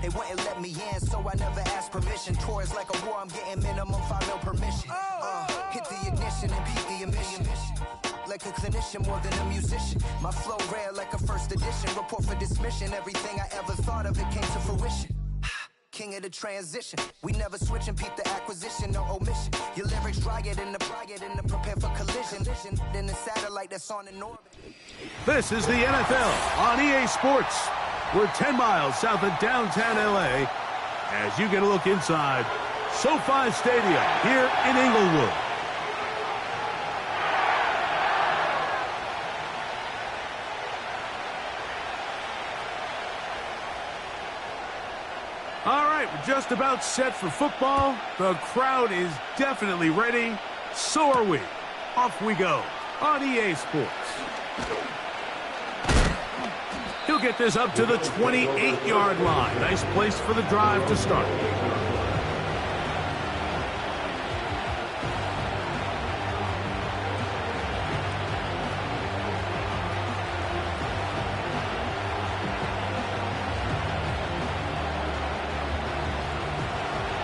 They wouldn't let me in, so I never asked permission. Tours like a war, I'm getting minimum 5 mil permission. Hit the ignition and beat the emission. Like a clinician more than a musician. My flow rare like a first edition. Report for dismission. Everything I ever thought of, it came to fruition. King of the transition. We never switch and peep the acquisition, no omission. Your lyrics dry it in the prepare for collision. Then the satellite that's on in orbit. This is the NFL on EA Sports. We're 10 miles south of downtown LA as you get a look inside SoFi Stadium here in Inglewood. All right, we're just about set for football. The crowd is definitely ready. So are we. Off we go on EA Sports. He'll get this up to the 28-yard line. Nice place for the drive to start.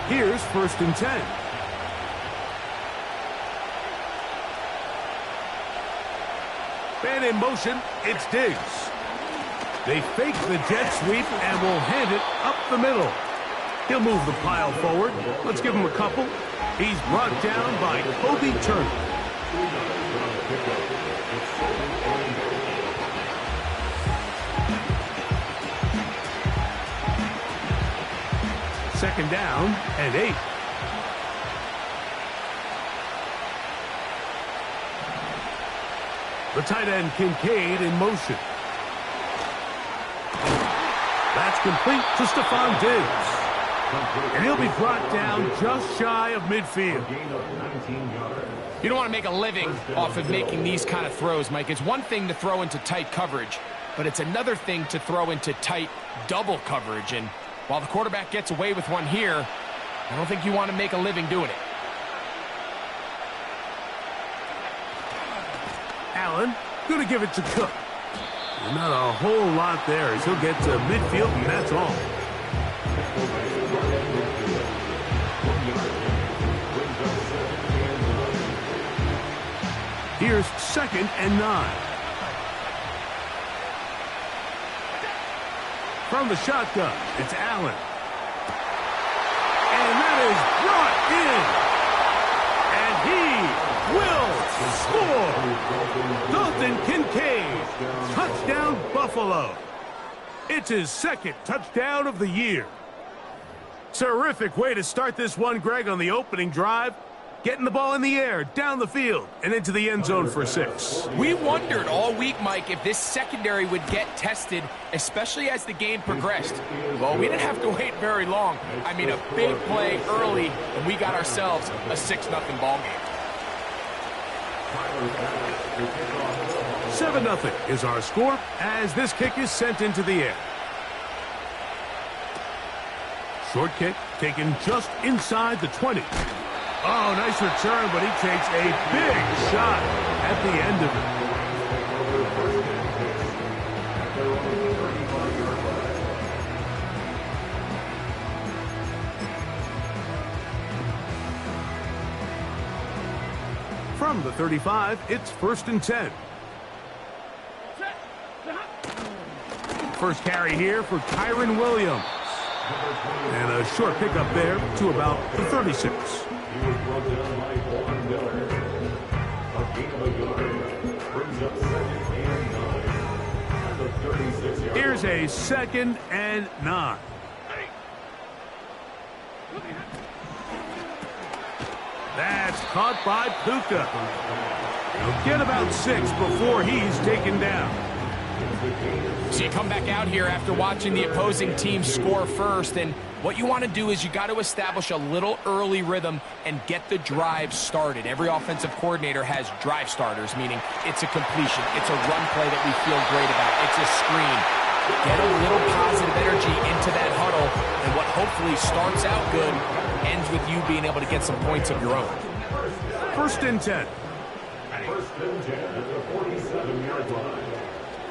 Here's 1st and 10. And in motion, it's Diggs. They fake the jet sweep and will hand it up the middle. He'll move the pile forward. Let's give him a couple. He's brought down by Kobe Turner. Second down and 8. The tight end Kincaid in motion. That's complete to Stephon Diggs. And he'll be brought down just shy of midfield. You don't want to make a living off of making these kind of throws, Mike. It's one thing to throw into tight coverage, but it's another thing to throw into tight double coverage. And while the quarterback gets away with one here, I don't think you want to make a living doing it. Allen going to give it to Cook. Not a whole lot there as he'll get to midfield, and that's all. Here's 2nd and 9. From the shotgun, it's Allen. And that is brought in. And he will score. Dalton Kincaid, touchdown Buffalo. It's his 2nd touchdown of the year. Terrific way to start this one, Greg, on the opening drive. Getting the ball in the air, down the field, and into the end zone for 6. We wondered all week, Mike, if this secondary would get tested, especially as the game progressed. Well, we didn't have to wait very long. I mean, a big play early, and we got ourselves a 6-0 ball game. 7-0 is our score as this kick is sent into the air. Short kick taken just inside the 20. Oh, nice return, but he takes a big shot at the end of it. From the 35, it's 1st and 10. First carry here for Kyren Williams. And a short pickup there to about the 36. He was brought down by Vaughn Miller. A gain of a yard brings up 2nd and 9. And the 36-yard. Here's a 2nd and 9. That's caught by Puka. He'll get about 6 before he's taken down. So you come back out here after watching the opposing team score first, and what you want to do is you got to establish a little early rhythm and get the drive started. Every offensive coordinator has drive starters, meaning it's a completion, it's a run play that we feel great about, it's a screen. Get a little positive energy into that huddle, and what hopefully starts out good ends with you being able to get some points of your own. 1st and 10. 1st and 10 at the 47-yard line.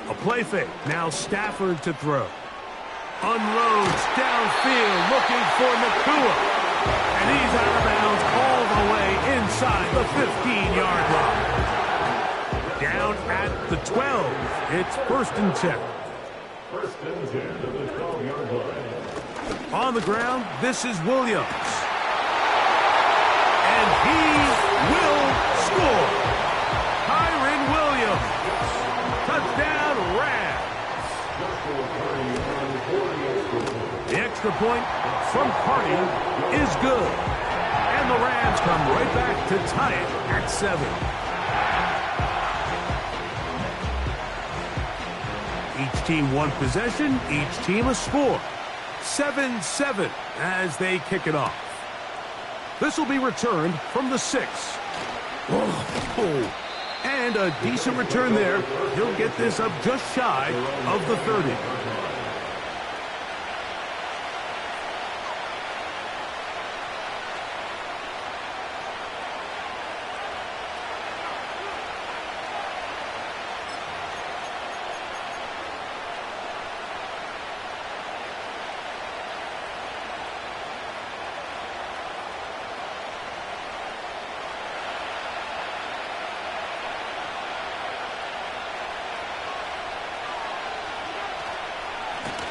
A play fake. Now Stafford to throw. Unloads downfield. field looking for Nacua. And he's out of bounds all the way inside the 15-yard line. Down at the 12. It's 1st and 10. 1st and 10 at the 12-yard line. On the ground, this is Williams. And he will score. Kyren Williams. Touchdown, Rams. The extra point from Carney is good. And the Rams come right back to tie it at 7. Each team one possession, each team a score. 7-7 as they kick it off. This will be returned from the 6. And a decent return there. He'll get this up just shy of the 30.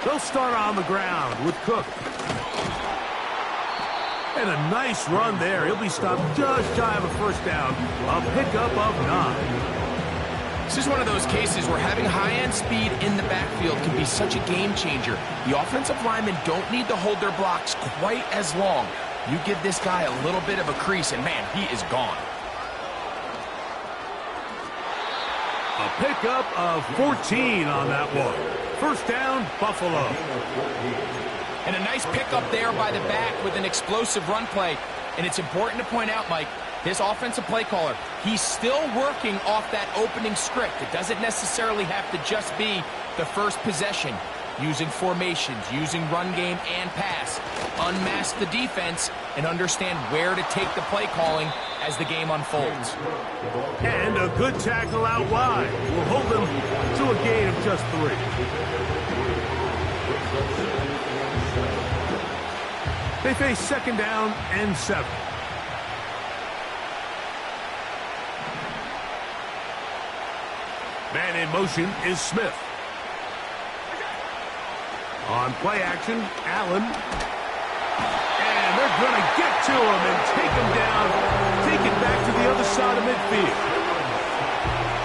They'll start on the ground with Cook. And a nice run there. He'll be stopped just shy of a 1st down. A pickup of 9. This is one of those cases where having high-end speed in the backfield can be such a game changer. The offensive linemen don't need to hold their blocks quite as long. You give this guy a little bit of a crease, and man, he is gone. A pickup of 14 on that one. 1st down, Buffalo. And a nice pickup there by the back with an explosive run play. And it's important to point out, Mike, this offensive play caller, he's still working off that opening script. It doesn't necessarily have to just be the first possession. Using formations, using run game and pass. Unmask the defense and understand where to take the play calling as the game unfolds. And a good tackle out wide will hold them to a gain of just 3. They face 2nd down and 7. Man in motion is Smith. On play action, Allen. And they're going to get to him and take him down. Take it back to the other side of midfield.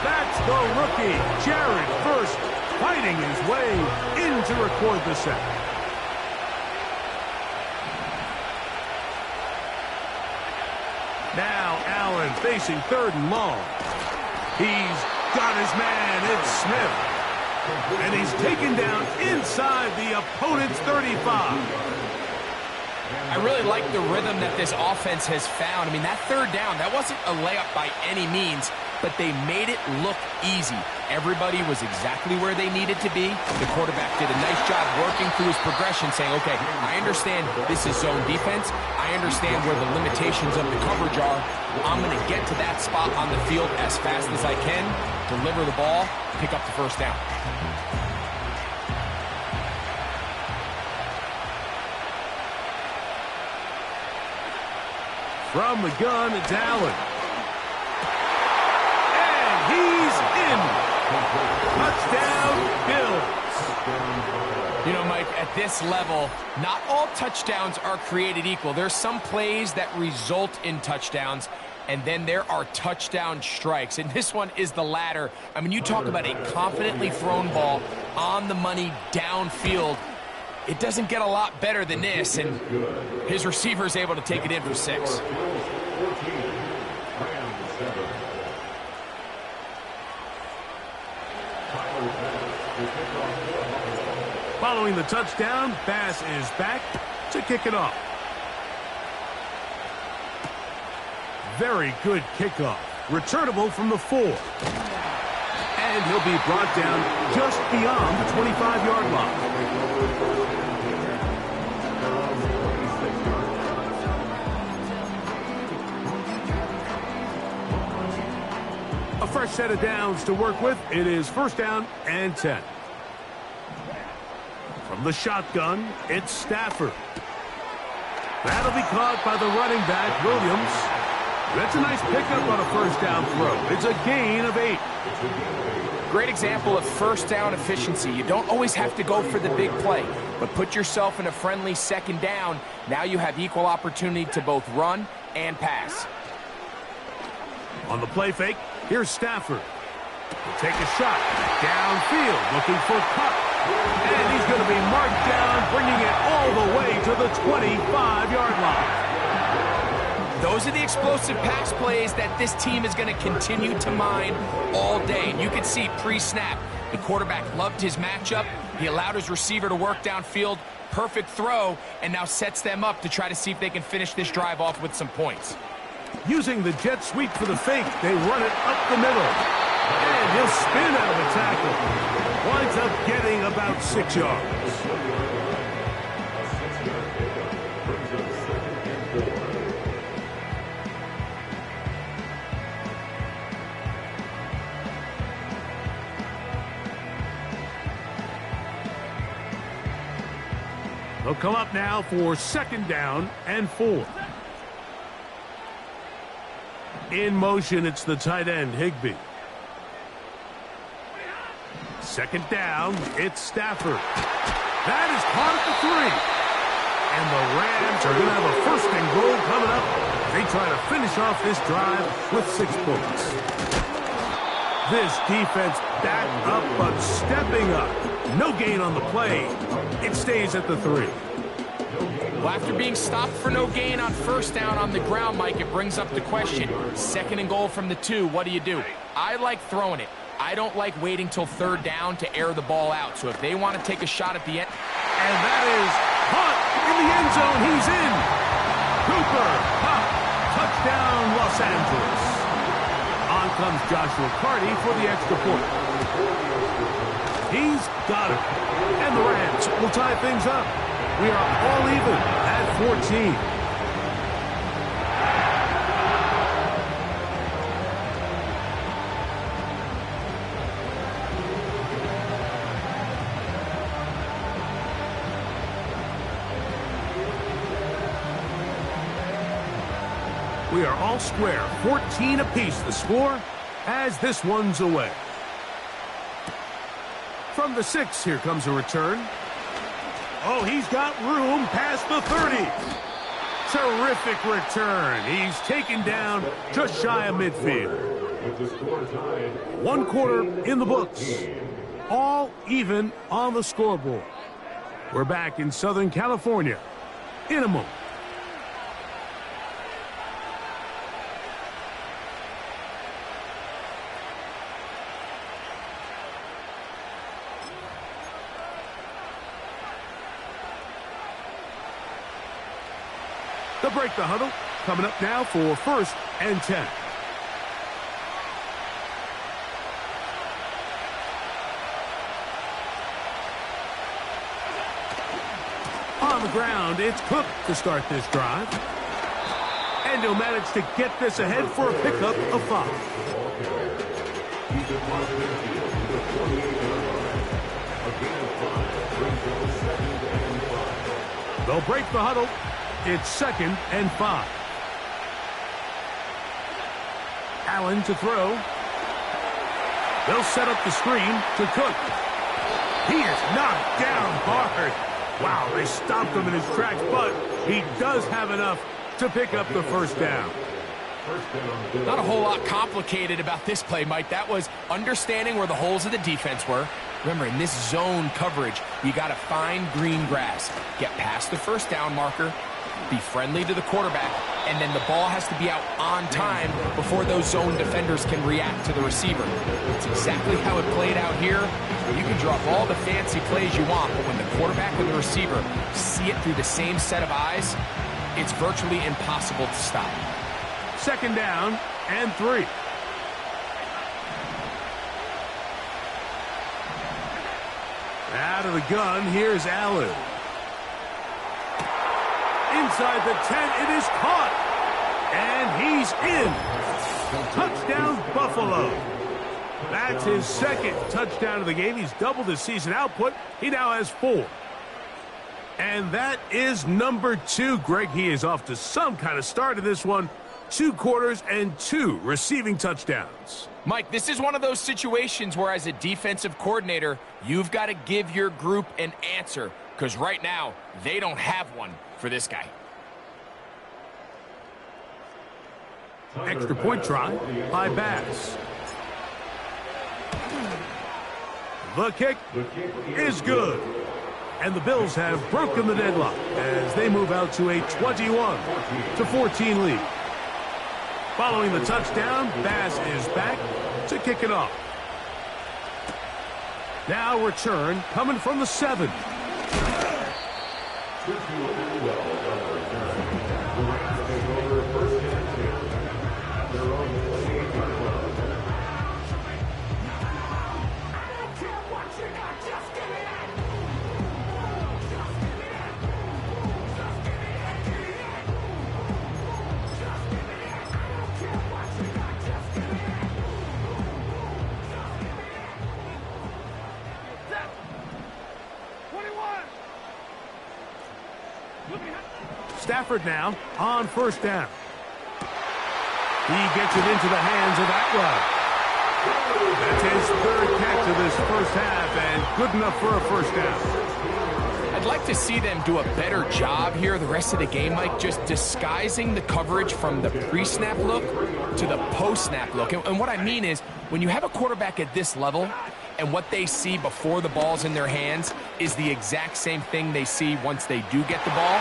That's the rookie, Jared Verse, fighting his way in to record the sack. Now Allen facing 3rd and long. He's got his man. It's Smith. And he's taken down inside the opponent's 35. I really like the rhythm that this offense has found. I mean, that 3rd down, that wasn't a layup by any means, but they made it look easy. Everybody was exactly where they needed to be. The quarterback did a nice job working through his progression, saying, okay, I understand this is zone defense. I understand where the limitations of the coverage are. I'm going to get to that spot on the field as fast as I can, deliver the ball, pick up the 1st down. From the gun, it's Allen. And he's in. Touchdown, Bills. You know, Mike, at this level, not all touchdowns are created equal. There's some plays that result in touchdowns, and then there are touchdown strikes. And this one is the latter. I mean, you talk about a confidently thrown ball on the money downfield. It doesn't get a lot better than this, and his receiver is able to take it in for 6. Following the touchdown, Bass is back to kick it off. Very good kickoff. Returnable from the 4. And he'll be brought down just beyond the 25-yard line. A fresh set of downs to work with. It is 1st down and 10. From From the shotgun, it's Stafford. That'll be caught by the running back, Williams. That's a nice pickup on a first down throw. It's a gain of 8. Great example of first down efficiency. You don't always have to go for the big play, but put yourself in a friendly second down. Now you have equal opportunity to both run and pass. On the play fake, here's Stafford. He'll take a shot. Downfield, looking for Kupp. And he's going to be marked down, bringing it all the way to the 25-yard line. Those are the explosive pass plays that this team is going to continue to mine all day. And you can see pre-snap, the quarterback loved his matchup. He allowed his receiver to work downfield. Perfect throw, and now sets them up to try to see if they can finish this drive off with some points. Using the jet sweep for the fake, they run it up the middle. And he'll spin out of the tackle. Winds up getting about 6 yards. They'll come up now for second down and 4. In motion, it's the tight end, Higbee. Second down, it's Stafford. That is caught at the 3. And the Rams are going to have a first and goal coming up. They try to finish off this drive with 6 points. This defense back up but stepping up. No gain on the play. It stays at the 3. Well, after being stopped for no gain on first down on the ground, Mike, it brings up the question. Second and goal from the 2, what do? I like throwing it. I don't like waiting till third down to air the ball out. So if they want to take a shot at the end. And that is Hunt in the end zone. He's in. Cooper, Kupp, touchdown Los Angeles. On comes Joshua Carty for the extra point. He's got it. And the Rams will tie things up. We are all even at 14. We are all square, 14 apiece the score as this one's away. From the 6, here comes a return. Oh, he's got room past the 30. Terrific return. He's taken down just shy of midfield. 1 quarter in the books. All even on the scoreboard. We're back in Southern California in a moment. They'll break the huddle. Coming up now for first and 10. On the ground, it's Cook to start this drive. And he'll manage to get this ahead for a pickup of 5. They'll break the huddle. It's second and 5. Allen to throw. They'll set up the screen to Cook. He is knocked down hard. Wow, they stopped him in his tracks, but he does have enough to pick up the first down. Not a whole lot complicated about this play, Mike. That was understanding where the holes of the defense were. Remember, in this zone coverage, you got to find green grass. Get past the first down marker. Be friendly to the quarterback, and then the ball has to be out on time before those zone defenders can react to the receiver. That's exactly how it played out here. You can draw up all the fancy plays you want, but when the quarterback and the receiver see it through the same set of eyes, it's virtually impossible to stop. Second down and 3. Out of the gun, here's Allen. Inside the 10, it is caught. And he's in. Touchdown, Buffalo. That's his second touchdown of the game. He's doubled his season output. He now has 4. And that is number 2. Greg, he is off to some kind of start in this one. 2 quarters and 2 receiving touchdowns. Mike, this is one of those situations where as a defensive coordinator, you've got to give your group an answer, because right now, they don't have one for this guy. Extra point try by Bass. The kick is good. And the Bills have broken the deadlock as they move out to a 21-14 lead. Following the touchdown, Bass is back to kick it off. Now return coming from the 7. Stafford now on first down. He gets it into the hands of Atwell. That's his 3rd catch of this first half, and good enough for a first down. I'd like to see them do a better job here the rest of the game, Mike, just disguising the coverage from the pre-snap look to the post-snap look. And what I mean is, when you have a quarterback at this level, and what they see before the ball's in their hands is the exact same thing they see once they do get the ball,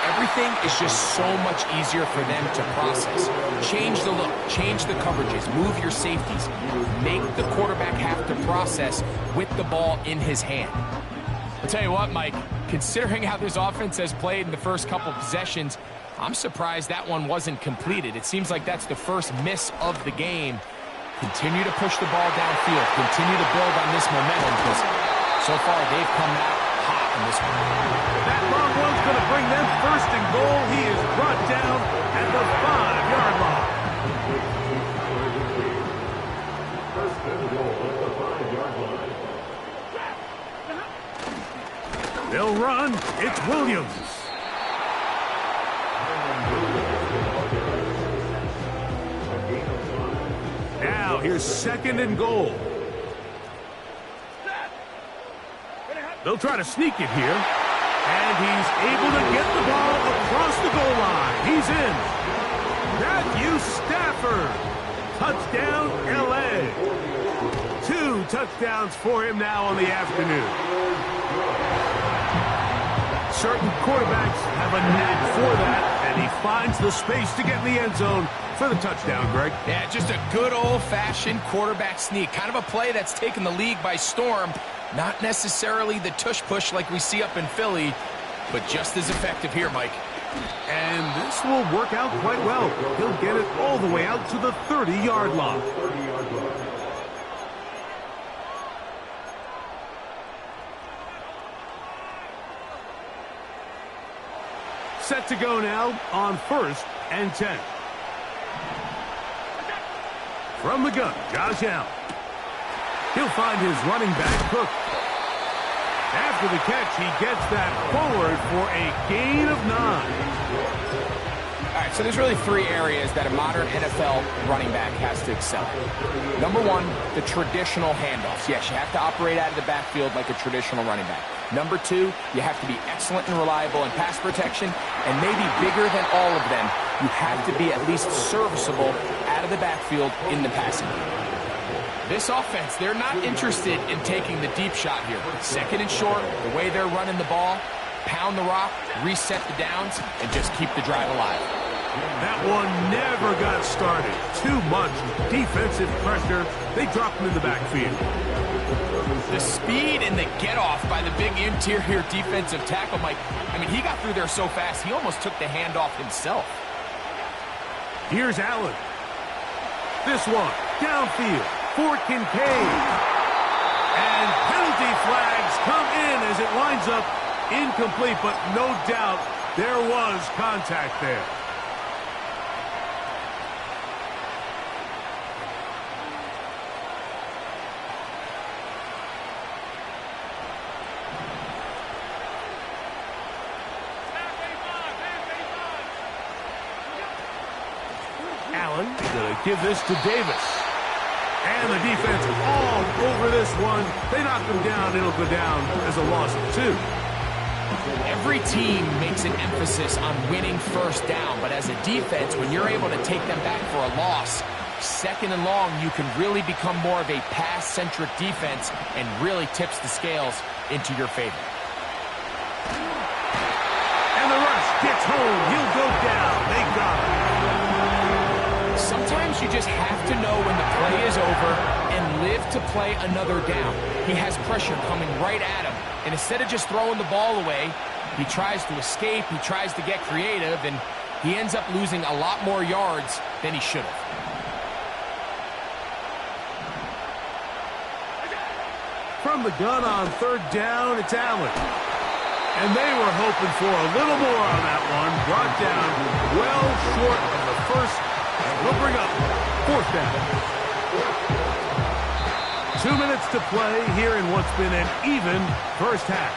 everything is just so much easier for them to process. Change the look, change the coverages, move your safeties. Make the quarterback have to process with the ball in his hand. I'll tell you what, Mike, considering how this offense has played in the first couple possessions, I'm surprised that one wasn't completed. It seems like that's the first miss of the game. Continue to push the ball downfield. Continue to build on this momentum, because so far they've come out hot in this one. That long one's going to bring them first and goal. He is brought down at the 5-yard line. First and goal at the 5-yard line. They'll run. It's Williams. Now here's 2nd and goal. They'll try to sneak it here. And he's able to get the ball across the goal line. He's in. Matthew Stafford. Touchdown, L.A. 2 touchdowns for him now on the afternoon. Certain quarterbacks have a knack for that, and he finds the space to get in the end zone for the touchdown, Greg. Yeah, just a good old-fashioned quarterback sneak. Kind of a play that's taken the league by storm. Not necessarily the tush-push like we see up in Philly, but just as effective here, Mike. And this will work out quite well. He'll get it all the way out to the 30-yard line. Set to go now on 1st and 10. From the gun, Josh Allen. He'll find his running back, Cook. After the catch, he gets that forward for a gain of 9. All right, so there's really 3 areas that a modern NFL running back has to excel at. Number 1, the traditional handoffs. Yes, you have to operate out of the backfield like a traditional running back. Number 2, you have to be excellent and reliable in pass protection, and maybe bigger than all of them, you have to be at least serviceable out of the backfield in the passing game. This offense, they're not interested in taking the deep shot here. 2nd and short, the way they're running the ball, pound the rock, reset the downs, and just keep the drive alive. That one never got started. Too much defensive pressure. They dropped him in the backfield. The speed and the get-off by the big interior defensive tackle, Mike. I mean, he got through there so fast, he almost took the handoff himself. Here's Allen. This one, downfield for Kincaid. And penalty flags come in as it winds up incomplete, but no doubt there was contact there. Allen going to give this to Davis. And the defense all over this one. They knock them down. It'll go down as a loss of 2. Every team makes an emphasis on winning first down, but as a defense, when you're able to take them back for a loss, second and long, you can really become more of a pass-centric defense and really tips the scales into your favor. And the rush gets home. He'll go down. They got him. Sometimes you just have to know when the play is over and live to play another down. He has pressure coming right at him, and instead of just throwing the ball away, he tries to escape, he tries to get creative, and he ends up losing a lot more yards than he should have. From the gun on third down, it's Allen. And they were hoping for a little more on that one. Brought down well short of the first. We'll bring up fourth down. 2 minutes to play here in what's been an even first half.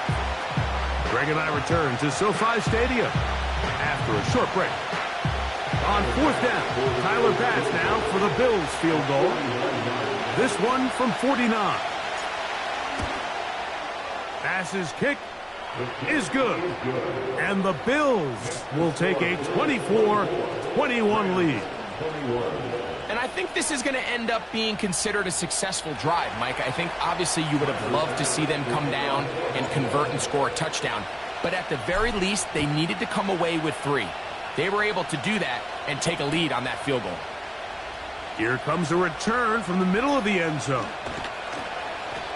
Greg and I return to SoFi Stadium after a short break. On fourth down, Tyler Bass now for the Bills field goal. This one from 49. Bass's kick is good. And the Bills will take a 24-21 lead. And I think this is going to end up being considered a successful drive, Mike. I think obviously you would have loved to see them come down and convert and score a touchdown. But at the very least, they needed to come away with 3. They were able to do that and take a lead on that field goal. Here comes a return from the middle of the end zone.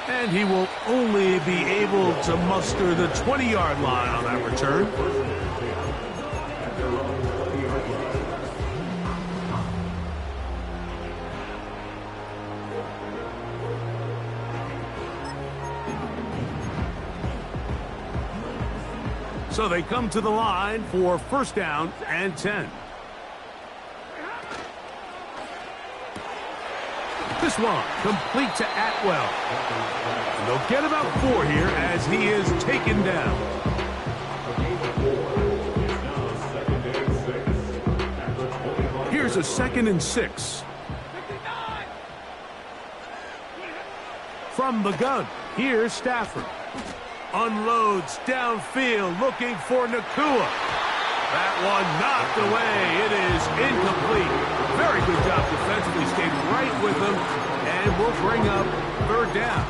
And he will only be able to muster the 20-yard line on that return. So they come to the line for first down and 10. This one complete to Atwell. And they'll get about 4 here as he is taken down. Here's a 2nd and 6. From the gun, here's Stafford. Unloads downfield, looking for Nacua. That one knocked away. It is incomplete. Very good job defensively. Stayed right with him, and will bring up third down.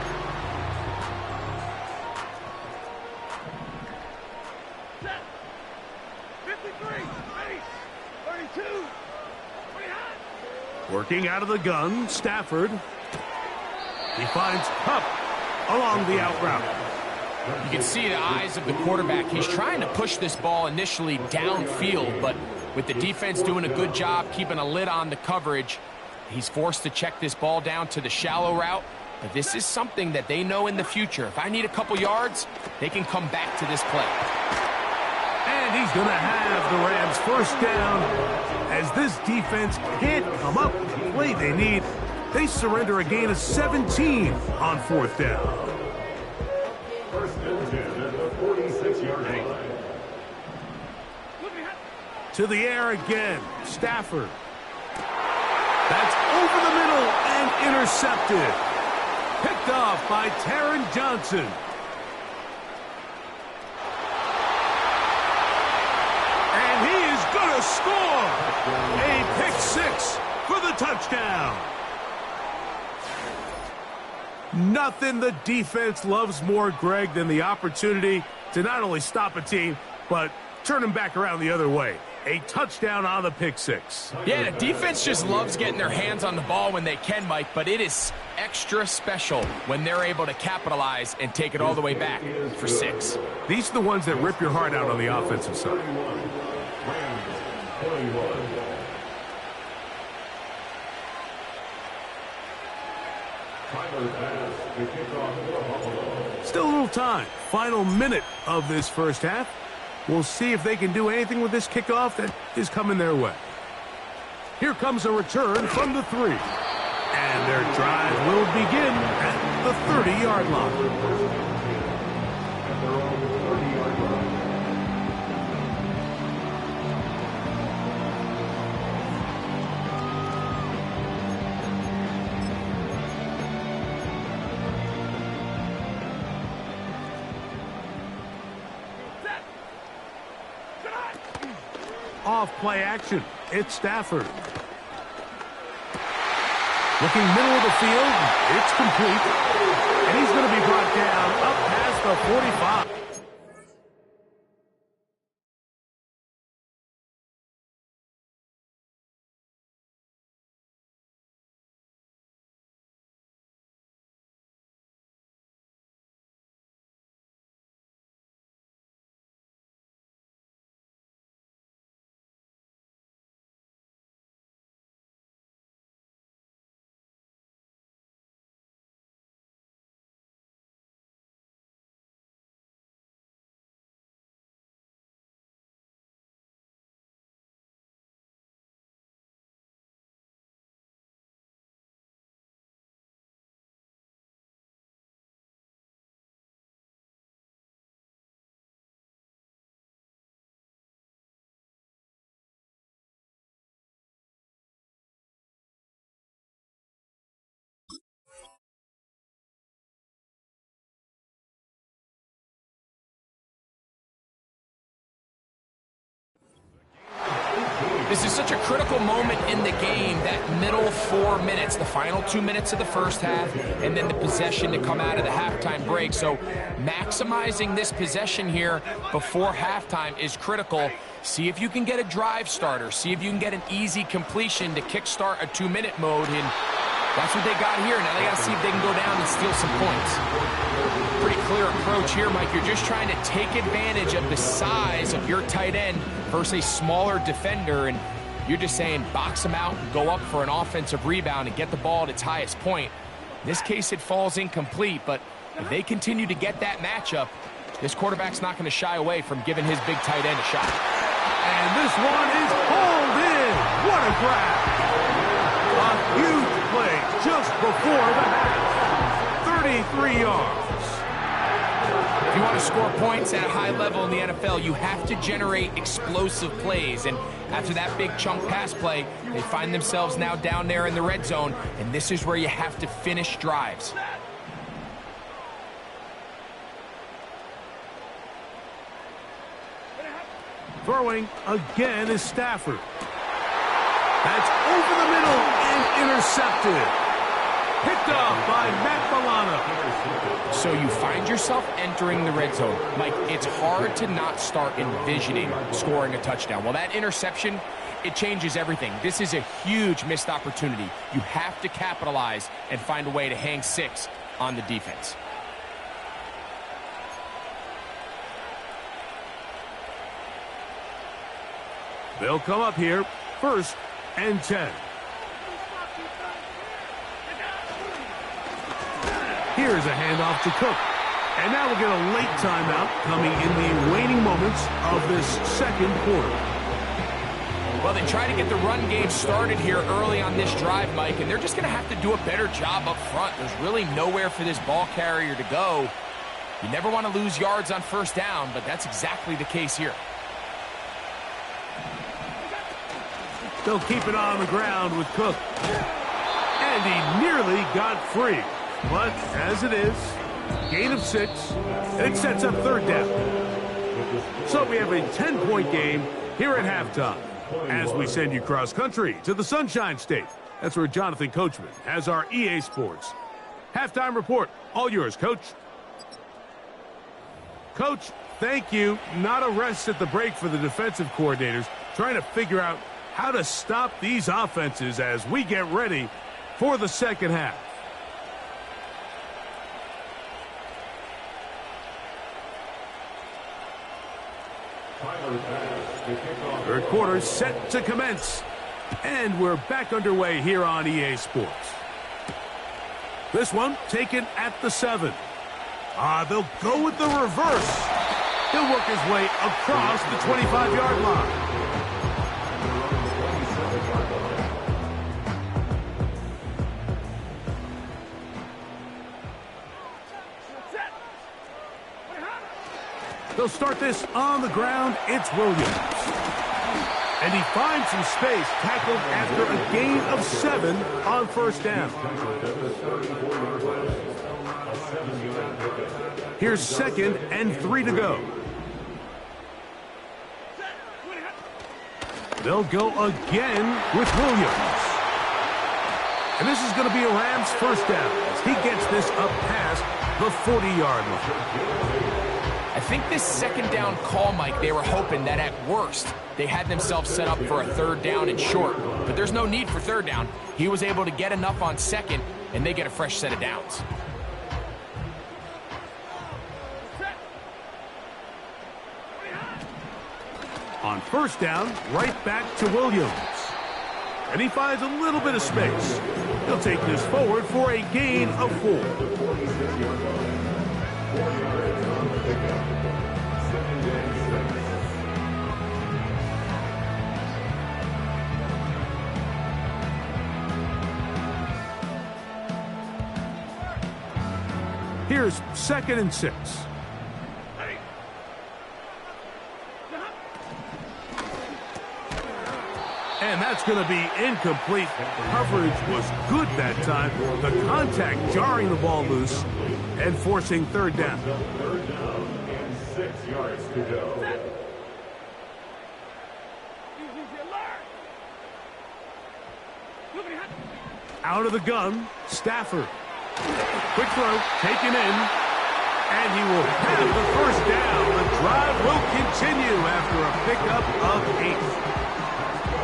Set. 53, 32, Working out of the gun, Stafford. He finds Kupp along the out route. You can see the eyes of the quarterback. He's trying to push this ball initially downfield, but with the defense doing a good job keeping a lid on the coverage, he's forced to check this ball down to the shallow route. But this is something that they know in the future. If I need a couple yards, they can come back to this play. And he's going to have the Rams first down. As this defense can't come up with the play they need, they surrender a gain of 17 on fourth down. First and 10 at the 46-yard line. To the air again, Stafford. That's over the middle and intercepted. Picked off by Taron Johnson. And he is going to score. A pick 6 for the touchdown. Nothing the defense loves more, Greg, than the opportunity to not only stop a team, but turn them back around the other way. A touchdown on the pick 6. Yeah, the defense just loves getting their hands on the ball when they can, Mike, but it is extra special when they're able to capitalize and take it all the way back for 6. These are the ones that rip your heart out on the offensive side. Still a little time. Final minute of this first half. We'll see if they can do anything with this kickoff that is coming their way. Here comes a return from the 3. And their drive will begin at the 30-yard line. off play action. It's Stafford. Looking middle of the field. It's complete. And he's going to be brought down up past the 45. This is such a critical moment in the game, that middle 4 minutes, the final 2 minutes of the first half, and then the possession to come out of the halftime break. So maximizing this possession here before halftime is critical. See if you can get a drive starter. See if you can get an easy completion to kickstart a 2-minute mode. And that's what they got here. Now they got to see if they can go down and steal some points. Pretty clear approach here, Mike. You're just trying to take advantage of the size of your tight end versus a smaller defender, and you're just saying box him out and go up for an offensive rebound and get the ball at its highest point. In this case, it falls incomplete, but if they continue to get that matchup, this quarterback's not going to shy away from giving his big tight end a shot. And this one is hauled in. What a grab. A huge play just before the half. 33 yards. If you want to score points at a high level in the NFL, you have to generate explosive plays. And after that big chunk pass play, they find themselves now down there in the red zone. And this is where you have to finish drives. Throwing again is Stafford. That's over the middle and intercepted. Picked up by Matt Milano. So you find yourself entering the red zone. Mike, it's hard to not start envisioning scoring a touchdown. Well, that interception, it changes everything. This is a huge missed opportunity. You have to capitalize and find a way to hang 6 on the defense. They'll come up here, 1st and 10. Here's a handoff to Cook. And now we'll get a late timeout coming in the waning moments of this second quarter. Well, they try to get the run game started here early on this drive, Mike, and they're just going to have to do a better job up front. There's really nowhere for this ball carrier to go. You never want to lose yards on 1st down, but that's exactly the case here. They'll keep it on the ground with Cook. And he nearly got free. But as it is, gain of 6, and it sets up 3rd down. So we have a 10-point game here at halftime as we send you cross-country to the Sunshine State. That's where Jonathan Coachman has our EA Sports halftime report. All yours, Coach. Coach, thank you. Not a rest at the break for the defensive coordinators, trying to figure out how to stop these offenses as we get ready for the second half. Third quarter set to commence. And we're back underway here on EA Sports. This one taken at the 7. They'll go with the reverse. He'll work his way across the 25-yard line. They'll start this on the ground. It's Williams. And he finds some space, tackled after a gain of 7 on 1st down. Here's 2nd and 3 to go. They'll go again with Williams. And this is going to be a Rams first down as he gets this up past the 40-yard line. I think this second down call, Mike, they were hoping that at worst they had themselves set up for a third down and short. But there's no need for third down. He was able to get enough on second, and they get a fresh set of downs. On first down, right back to Williams. And he finds a little bit of space. He'll take this forward for a gain of 4. Here's 2nd and 6. And that's going to be incomplete. Coverage was good that time. The contact jarring the ball loose and forcing third down. Third down and 6 yards to go. Out of the gun, Stafford. Quick throw, taken in, and he will have the first down. The drive will continue after a pickup of 8.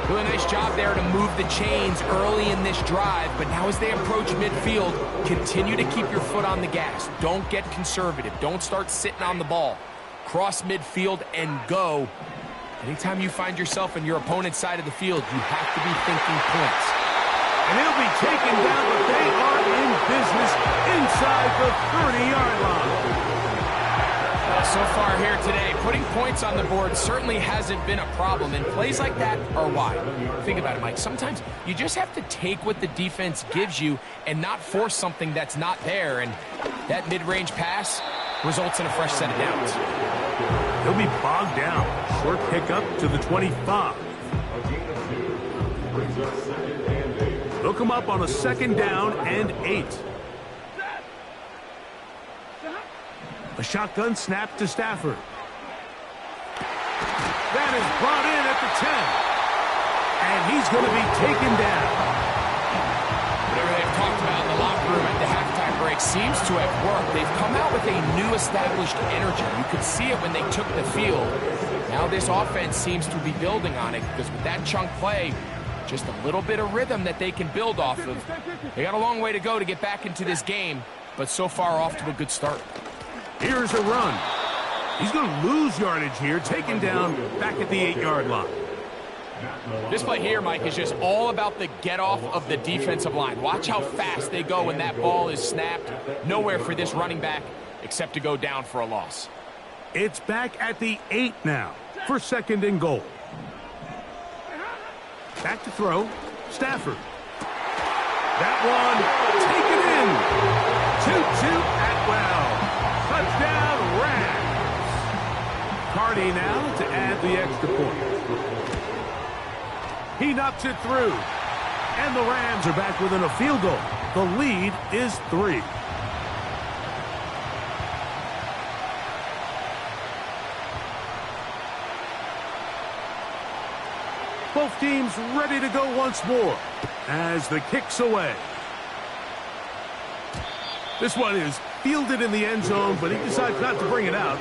Doing a nice job there to move the chains early in this drive, but now as they approach midfield, continue to keep your foot on the gas. Don't get conservative. Don't start sitting on the ball. Cross midfield and go. Anytime you find yourself on your opponent's side of the field, you have to be thinking points. And he'll be taken down, but they are in business inside the 30-yard line. So far here today, putting points on the board certainly hasn't been a problem, and plays like that are why. Think about it, Mike. Sometimes you just have to take what the defense gives you and not force something that's not there, and that mid-range pass results in a fresh set of downs. He'll be bogged down. Short pickup to the 25. They'll come up on a 2nd down and 8. A shotgun snap to Stafford. That is brought in at the 10. And he's going to be taken down. Whatever they've talked about in the locker room at the halftime break seems to have worked. They've come out with a new established energy. You could see it when they took the field. Now this offense seems to be building on it because with that chunk play, just a little bit of rhythm that they can build off of. They got a long way to go to get back into this game, but so far off to a good start. Here's a run. He's going to lose yardage here, taken down back at the 8-yard line. This play here, Mike, is just all about the get-off of the defensive line. Watch how fast they go when that ball is snapped. Nowhere for this running back except to go down for a loss. It's back at the 8 now for 2nd and goal. Back to throw. Stafford. That one taken in. 2-2 Atwell. Touchdown, Rams. Cardi now to add the extra point. He knocks it through. And the Rams are back within a field goal. The lead is 3. Both teams ready to go once more as the kick's away. This one is fielded in the end zone, but he decides not to bring it out.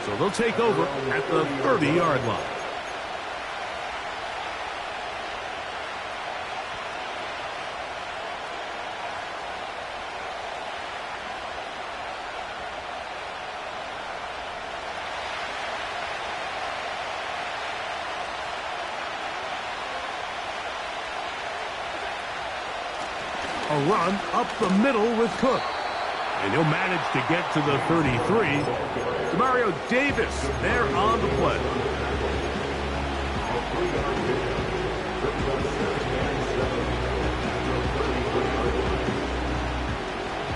So they'll take over at the 30-yard line. A run up the middle with Cook. And he'll manage to get to the 33. Demario Davis there on the play.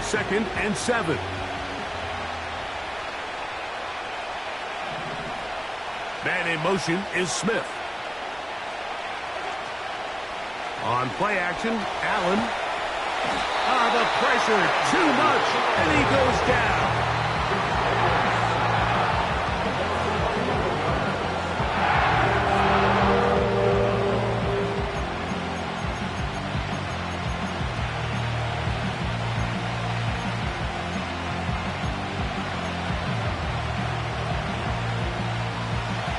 Second and 7. Man in motion is Smith. On play action, Allen. The pressure, too much, and he goes down.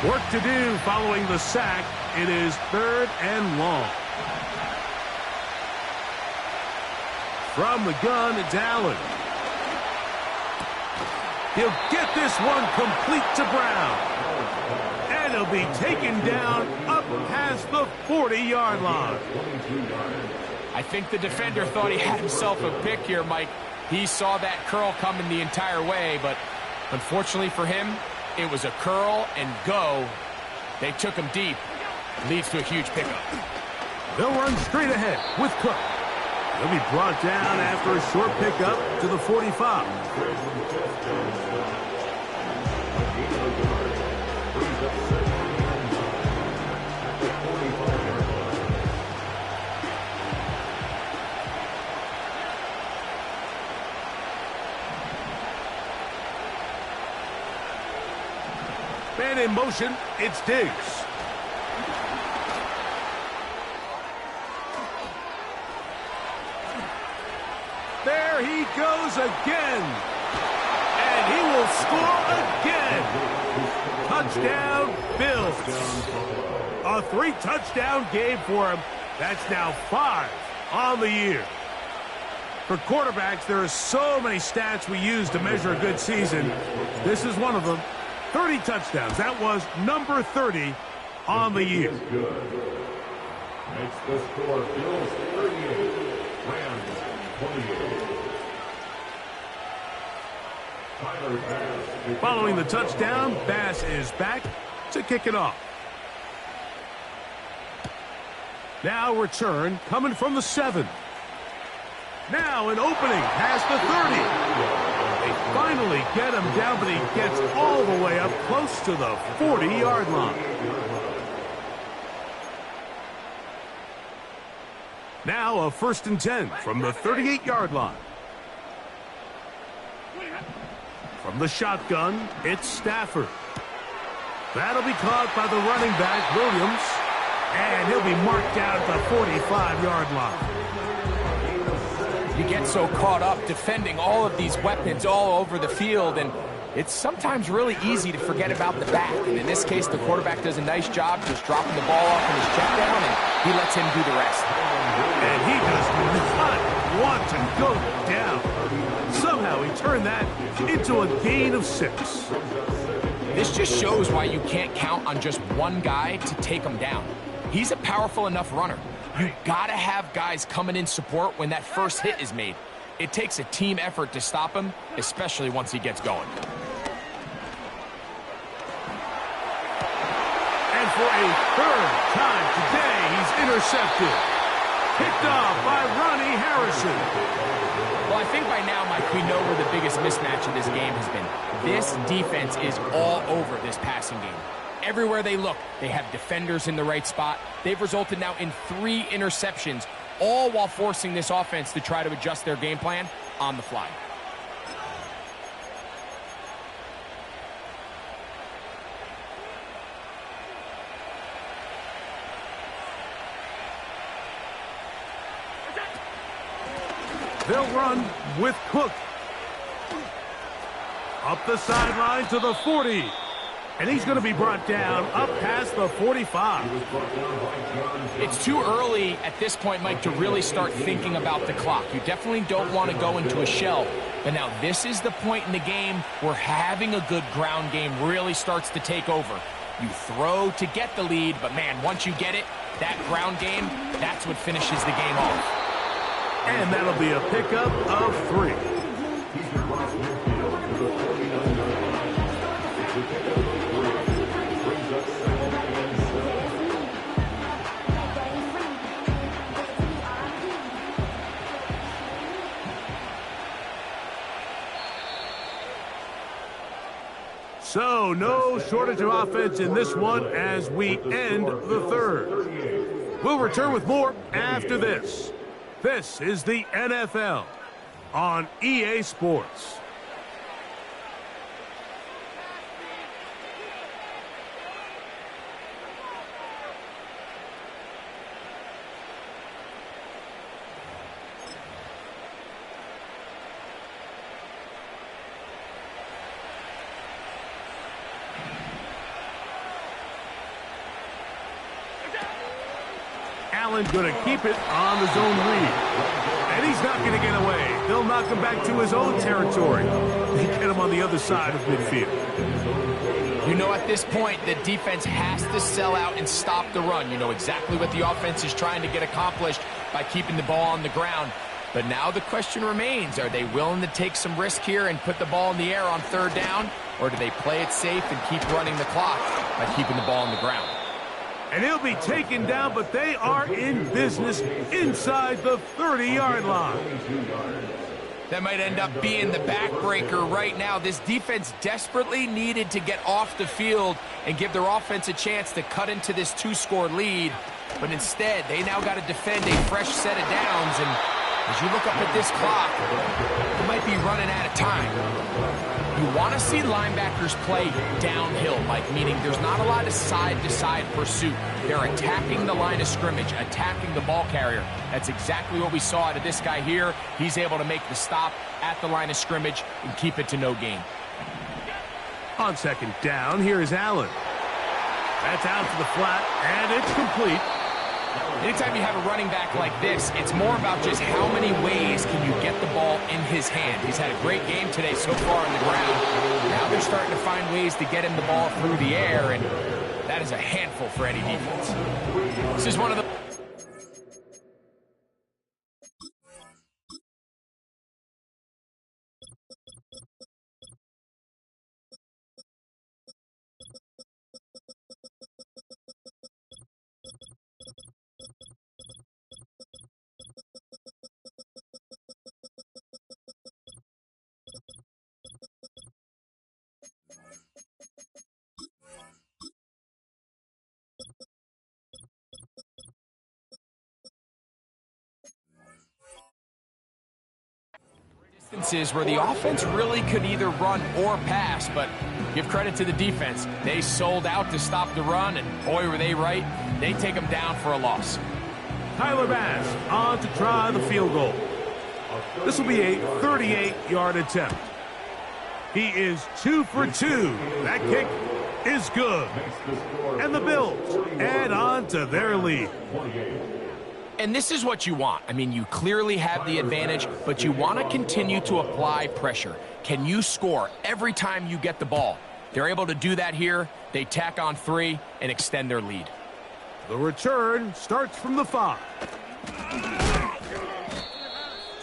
Work to do following the sack. It is 3rd and long. From the gun, it's Allen. He'll get this one complete to Brown. And he'll be taken down up past the 40-yard line. I think the defender thought he had himself a pick here, Mike. He saw that curl coming the entire way, but unfortunately for him, it was a curl and go. They took him deep. Leads to a huge pickup. They'll run straight ahead with Cook. He'll be brought down after a short pickup to the 45. Man in motion, it's Diggs. There he goes again. And he will score again. Touchdown, Bills. A 3-touchdown game for him. That's now 5 on the year. For quarterbacks, there are so many stats we use to measure a good season. This is one of them. 30 touchdowns. That was number 30 on the year. Makes the score Bills 38, Rams 28. Tyler Bass. Following the touchdown, Bass is back to kick it off. Now return coming from the 7. Now an opening past the 30. They finally get him down, but he gets all the way up close to the 40-yard line. Now a 1st and 10 from the 38-yard line. From the shotgun, it's Stafford. That'll be caught by the running back, Williams. And he'll be marked down at the 45-yard line. You get so caught up defending all of these weapons all over the field, and it's sometimes really easy to forget about the back. And in this case, the quarterback does a nice job just dropping the ball off in his check down, and he lets him do the rest. And he does not want to go down. Somehow he turned that into a gain of 6. This just shows why you can't count on just one guy to take him down. He's a powerful enough runner. You gotta have guys coming in support when that first hit is made. It takes a team effort to stop him, especially once he gets going. And for a 3rd time today, he's intercepted. Picked off by Ronnie Harrison. Well, I think by now, Mike, we know where the biggest mismatch of this game has been. This defense is all over this passing game. Everywhere they look, they have defenders in the right spot. They've resulted now in 3 interceptions, all while forcing this offense to try to adjust their game plan on the fly. They'll run with Cook. Up the sideline to the 40. And he's going to be brought down up past the 45. It's too early at this point, Mike, to really start thinking about the clock. You definitely don't want to go into a shell. But now this is the point in the game where having a good ground game really starts to take over. You throw to get the lead, but man, once you get it, that ground game, that's what finishes the game off. And that'll be a pickup of 3. So, no shortage of offense in this one as we end the 3rd. We'll return with more after this. This is the NFL on EA Sports. Allen going to keep it on the zone read. And he's not going to get away. They'll knock him back to his own territory. They get him on the other side of midfield. You know, at this point, the defense has to sell out and stop the run. You know exactly what the offense is trying to get accomplished by keeping the ball on the ground. But now the question remains, are they willing to take some risk here and put the ball in the air on third down? Or do they play it safe and keep running the clock by keeping the ball on the ground? And he'll be taken down, but they are in business inside the 30-yard line. That might end up being the backbreaker right now. This defense desperately needed to get off the field and give their offense a chance to cut into this 2-score lead. But instead, they now got to defend a fresh set of downs. And as you look up at this clock, it might be running out of time. You want to see linebackers play downhill, Mike, meaning there's not a lot of side-to-side pursuit. They're attacking the line of scrimmage, attacking the ball carrier. That's exactly what we saw out of this guy here. He's able to make the stop at the line of scrimmage and keep it to no gain. On second down, here is Allen. That's out to the flat, and it's complete. Anytime you have a running back like this, it's more about just how many ways can you get the ball in his hand. He's had a great game today so far on the ground. Now they're starting to find ways to get him the ball through the air, and that is a handful for any defense. This is one of the... instances where the offense really could either run or pass, but give credit to the defense. They sold out to stop the run, and boy, were they right. They take them down for a loss. Tyler Bass on to try the field goal. This will be a 38-yard attempt. He is 2 for 2. That kick is good. And the Bills add on to their lead. And this is what you want. I mean, you clearly have the advantage, but you want to continue to apply pressure. Can you score every time you get the ball? They're able to do that here. They tack on 3 and extend their lead. The return starts from the 5.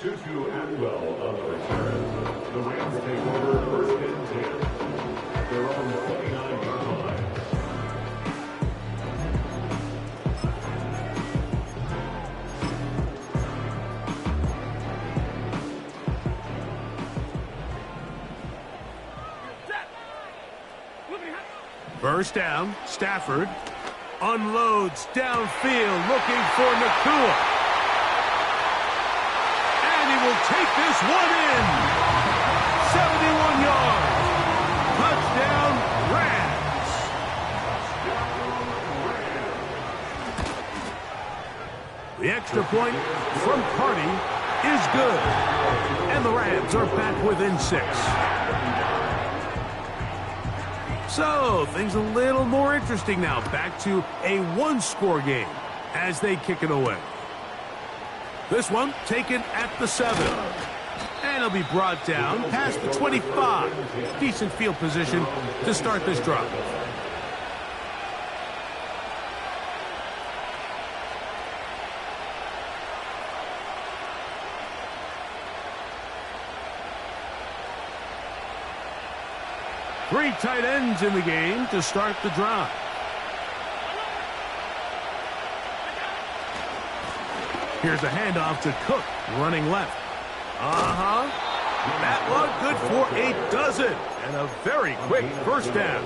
Tutu Atwell on the return. The Rams take over 1st and 10. They're on the 29-yard line. First down, Stafford unloads downfield looking for Nacua. And he will take this one in. 71 yards. Touchdown, Rams. The extra point from Carty is good. And the Rams are back within 6. So, things a little more interesting now. Back to a 1-score game as they kick it away. This one taken at the 7. And it'll be brought down past the 25. Decent field position to start this drive. Three tight ends in the game to start the drive. Here's a handoff to Cook, running left. That one good for a dozen. And a very quick first down.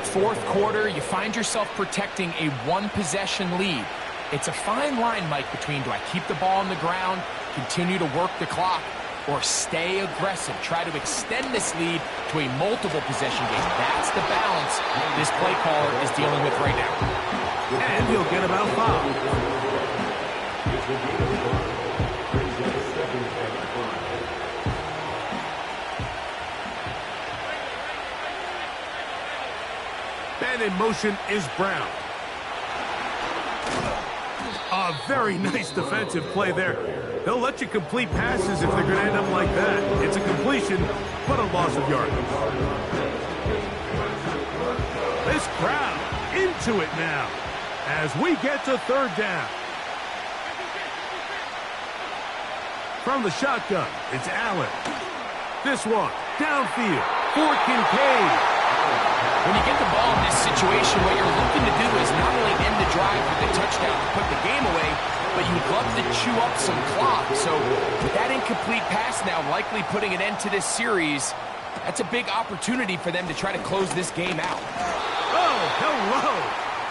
Fourth quarter, you find yourself protecting a 1-possession lead. It's a fine line, Mike, between do I keep the ball on the ground, continue to work the clock, or stay aggressive, try to extend this lead to a multiple possession game. That's the balance this play caller is dealing with right now. And he'll get about 5. And in motion is Brown. A very nice defensive play there. They'll let you complete passes if they're going to end up like that. It's a completion, but a loss of yardage. This crowd into it now as we get to third down. From the shotgun, it's Allen. This one, downfield, for Kincaid. When you get the ball in this situation, what you're looking to do is not only end the drive with a touchdown to put the game away, but you'd love to chew up some clock. So with that incomplete pass now likely putting an end to this series, that's a big opportunity for them to try to close this game out. Oh, hello!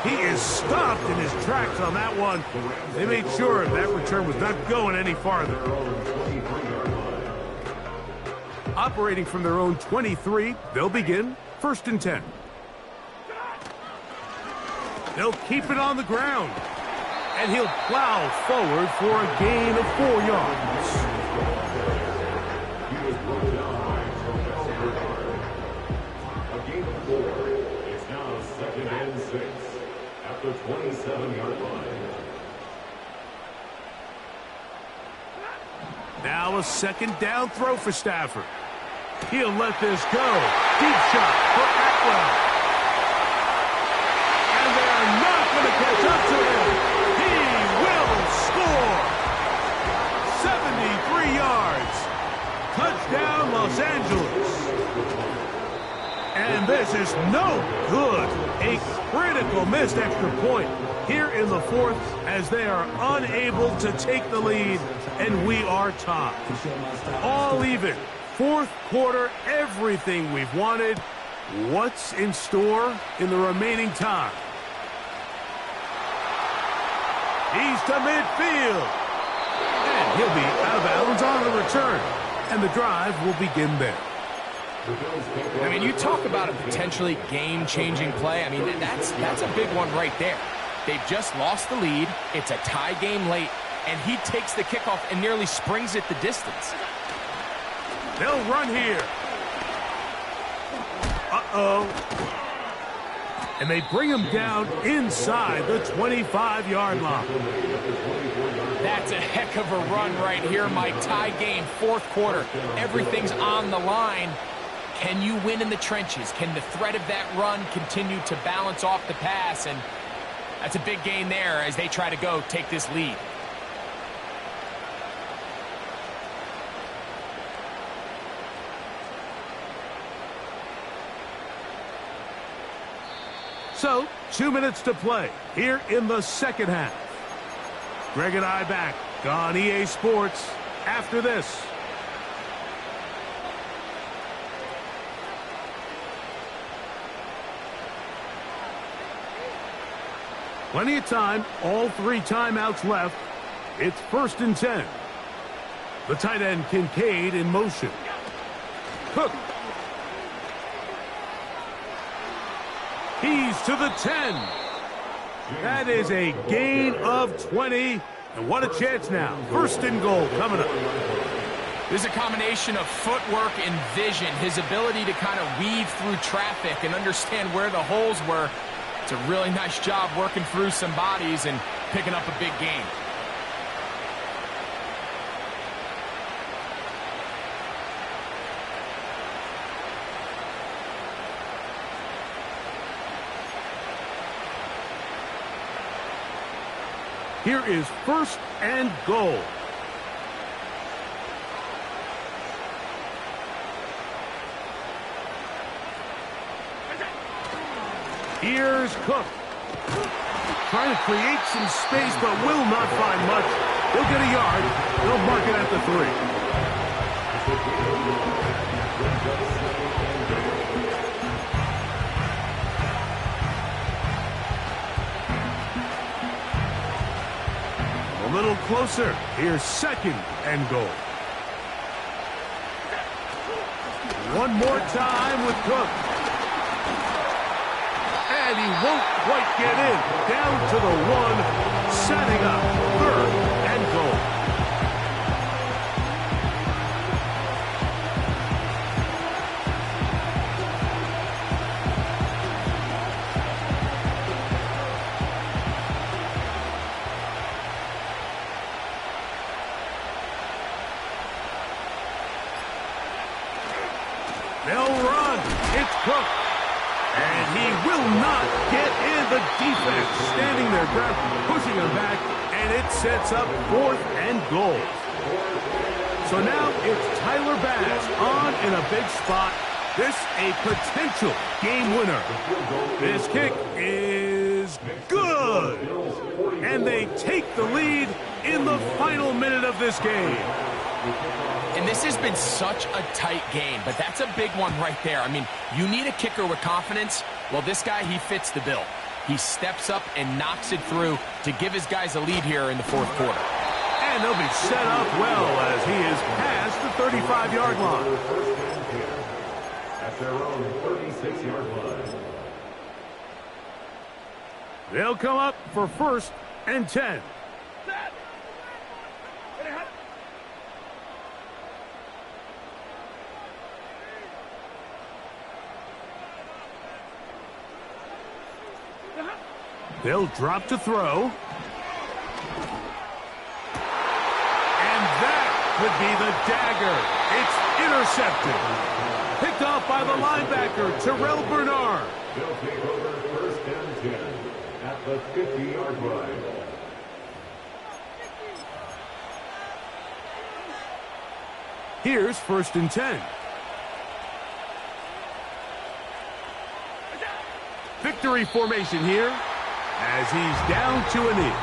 He is stopped in his tracks on that one. They made sure that return was not going any farther. Operating from their own 23, they'll begin 1st and 10. They'll keep it on the ground. And he'll plow forward for a gain of 4 yards. He was brought down by a gain of 4. It's now 2nd and 6 at the 27-yard line. Now a 2nd down throw for Stafford. He'll let this go. Deep shot for Atwell. And they're not going to catch up to him. He will score. 73 yards. Touchdown, Los Angeles. And this is no good. A critical missed extra point here in the 4th as they are unable to take the lead, and we are tied. All even. 4th quarter, everything we've wanted. What's in store in the remaining time? He's to midfield. And he'll be out of bounds on the return. And the drive will begin there. I mean, you talk about a potentially game-changing play. I mean, that's a big one right there. They've just lost the lead. It's a tie game late. And he takes the kickoff and nearly springs it the distance. They'll run here. Uh-oh. And they bring him down inside the 25-yard line. That's a heck of a run right here, Mike. Tie game, 4th quarter. Everything's on the line. Can you win in the trenches? Can the threat of that run continue to balance off the pass? And that's a big gain there as they try to go take this lead. So, 2 minutes to play here in the 2nd half. Greg and I back on EA Sports after this. Plenty of time, all 3 timeouts left. It's 1st and 10. The tight end Kincaid in motion. Cook. He's to the 10. That is a gain of 20. And what a chance now. 1st and goal coming up. There's a combination of footwork and vision. His ability to kind of weave through traffic and understand where the holes were. It's a really nice job working through some bodies and picking up a big gain. Here is 1st and goal. Here's Cook. Trying to create some space, but will not find much. He'll get a yard. They'll mark it at the 3. A little closer. Here's 2nd and goal. One more time with Cook. And he won't quite get in. Down to the 1, setting up 3rd and goal. will not get in. The defense standing their ground, pushing him back, and it sets up 4th and goal. So now it's Tyler Bass on in a big spot. This a potential game winner. This kick is good. And they take the lead in the final minute of this game. And this has been such a tight game, but that's a big one right there. I mean, you need a kicker with confidence. Well, this guy, he fits the bill. He steps up and knocks it through to give his guys a lead here in the 4th quarter. And they'll be set up well as he is past the 35-yard line. At their own 36-yard line. They'll come up for 1st and 10. They'll drop to throw. And that could be the dagger. It's intercepted. Picked off by the linebacker, Terrell Bernard. They'll take over 1st and 10 at the 50-yard line. Here's 1st and 10. Victory formation here as he's down to a knee.